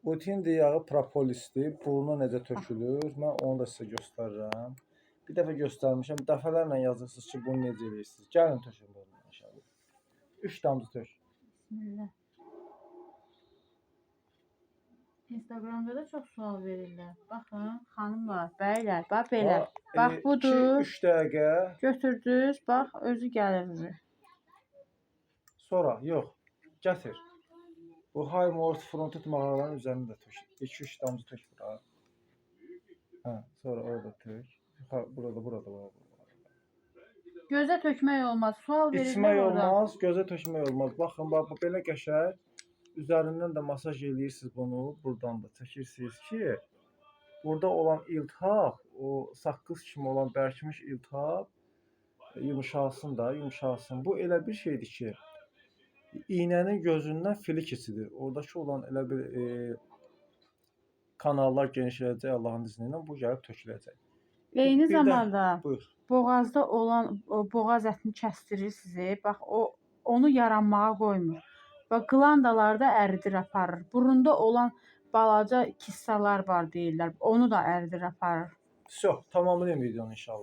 Butin yağı propolisdir. Buruna necə tökülür? Mən onu da sizə göstərirəm. Bir dəfə göstərmişəm. Dəfələrlə yazırsınız ki, bunu necə edirsiniz. Gəlin tökün bunu inşallah. 3 damcı tök. Bismillah. Instagramda da çox sual verirlər. Baxın, xanımlar, bəylər, bax belə. Bax budur. 2-3 dəqiqə. Götürdünüz, bax özü gəlir. Sonra, yox, gətir. Bu High Morse Fronted mağaraların üzərində də tök. 2-3 damcı tök bura. Hə, sonra orada tök. Burada. Gözə tökmək olmaz. Sual verirlər İçmək orada. olmaz, gözə tökmək olmaz. Baxın, bax bu belə qəşəng. Üzərindən də masaj eləyirsiniz bunu, buradan da çəkirsiniz ki, burada olan iltihab, o saqqız kimi olan bərkimiş iltihab yumşalsın da, yumşalsın. Bu elə bir şeydir ki, iynənin gözündən fili keçidir. Oradakı olan elə bir kanallar genişləyəcək Allahın izni ilə, bu gəlib töküləcək. Eyni zamanda buyur. boğazda olan o boğaz ətini kəsdirir sizi. Bax onu yaranmağa qoymur. Və qlandalarda əridir aparır. Burunda olan balaca kissalar var deyirlər. Onu da əridir aparır. Tamamlayın videonu inşallah.